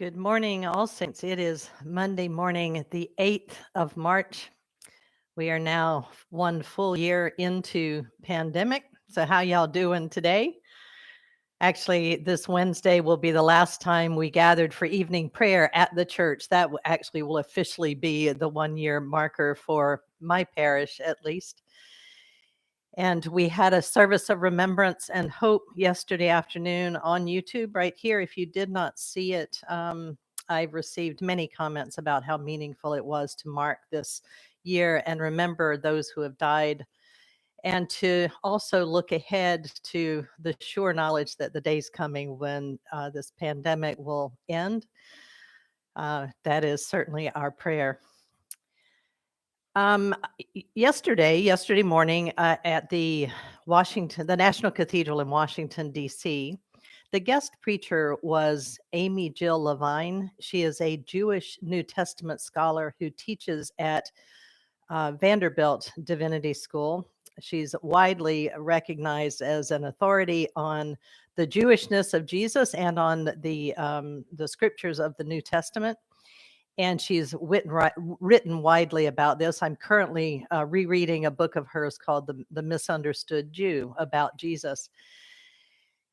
Good morning, all saints. It is Monday morning, the 8th of March. We are now one full year into pandemic. So how y'all doing today? Actually, this Wednesday will be the last time we gathered for evening prayer at the church. That actually will officially be the 1 year marker for my parish, at least. And we had a service of remembrance and hope yesterday afternoon on YouTube right here. If you did not see it, I've received many comments about how meaningful it was to mark this year and remember those who have died, and to also look ahead to the sure knowledge that the day's coming when this pandemic will end. That is certainly our prayer. Yesterday morning at the National Cathedral in Washington, D.C., the guest preacher was Amy Jill Levine. She is a Jewish New Testament scholar who teaches at Vanderbilt Divinity School. She's widely recognized as an authority on the Jewishness of Jesus and on the scriptures of the New Testament. And she's written widely about this. I'm currently rereading a book of hers called The Misunderstood Jew about Jesus.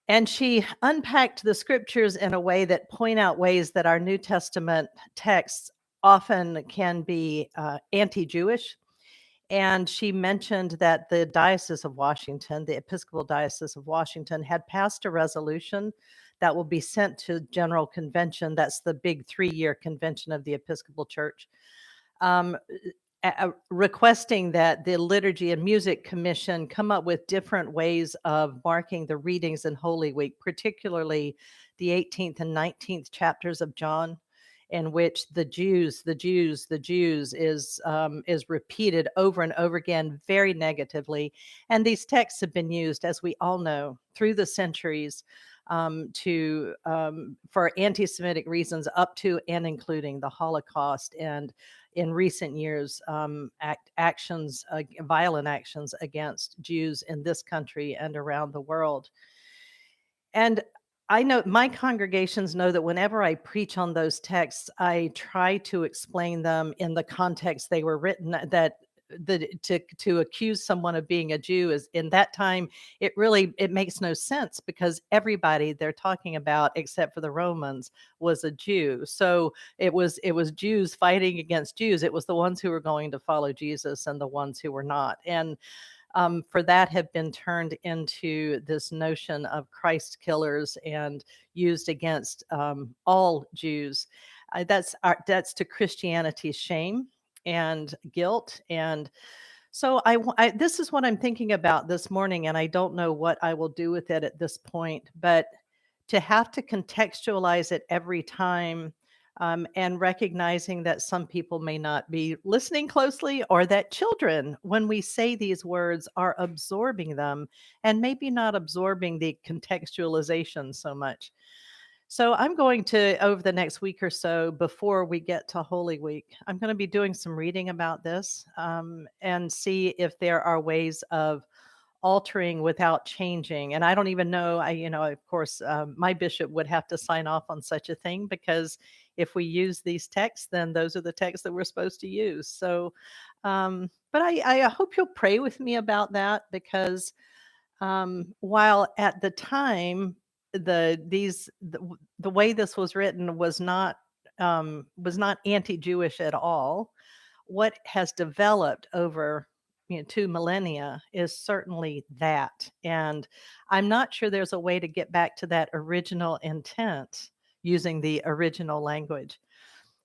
And she unpacked the scriptures in a way that point out ways that our New Testament texts often can be anti-Jewish. And she mentioned that the Diocese of Washington, the Episcopal Diocese of Washington, had passed a resolution that will be sent to General Convention. That's the big 3-year convention of the Episcopal Church, requesting that the Liturgy and Music Commission come up with different ways of marking the readings in Holy Week, particularly the 18th and 19th chapters of John, in which the Jews is repeated over and over again very negatively. And these texts have been used, as we all know, through the centuries for anti-Semitic reasons up to and including the Holocaust, and in recent years, violent actions against Jews in this country and around the world. And I know my congregations know that whenever I preach on those texts, I try to explain them in the context they were written. To accuse someone of being a Jew is, in that time, it makes no sense, because everybody they're talking about, except for the Romans, was a Jew. So it was Jews fighting against Jews. It was the ones who were going to follow Jesus and the ones who were not. And for that have been turned into this notion of Christ killers and used against all Jews. That's to Christianity's shame and guilt. And so this is what I'm thinking about this morning, and I don't know what I will do with it at this point, but to have to contextualize it every time, and recognizing that some people may not be listening closely, or that children, when we say these words, are absorbing them and maybe not absorbing the contextualization so much. So I'm going to, over the next week or so, before we get to Holy Week, I'm going to be doing some reading about this, and see if there are ways of altering without changing. And I don't even know, of course, my bishop would have to sign off on such a thing, because if we use these texts, then those are the texts that we're supposed to use. So, but I hope you'll pray with me about that, because while at the time the way this was written was not anti-Jewish at all, what has developed over 2 millennia is certainly that. And I'm not sure there's a way to get back to that original intent using the original language.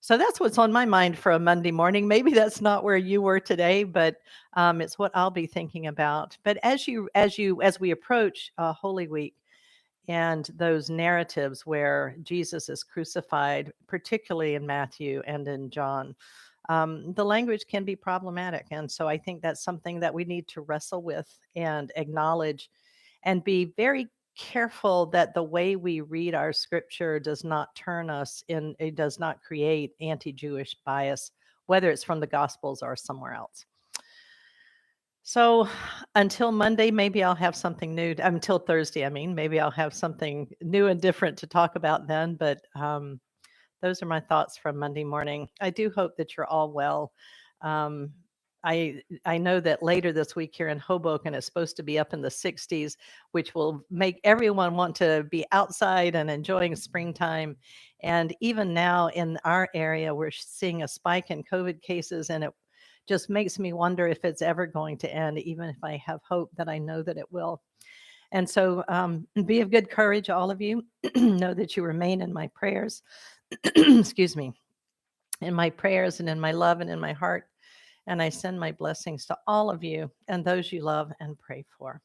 So that's what's on my mind for a Monday morning. Maybe that's not where you were today, but it's what I'll be thinking about. But as we approach Holy Week and those narratives where Jesus is crucified, particularly in Matthew and in John, the language can be problematic. And so I think that's something that we need to wrestle with and acknowledge, and be very careful that the way we read our scripture does not it does not create anti-Jewish bias, whether it's from the Gospels or somewhere else. So until Monday, maybe I'll have something new. Until Thursday, maybe I'll have something new and different to talk about then. But those are my thoughts from Monday morning. I do hope that you're all well. Um, I know that later this week here in Hoboken, it's supposed to be up in the 60s, which will make everyone want to be outside and enjoying springtime. And even now in our area, we're seeing a spike in COVID cases, and it just makes me wonder if it's ever going to end, even if I have hope that I know that it will. And so be of good courage, all of you. Know that you remain in my prayers. Excuse me, in my prayers and in my love and in my heart. And I send my blessings to all of you and those you love and pray for.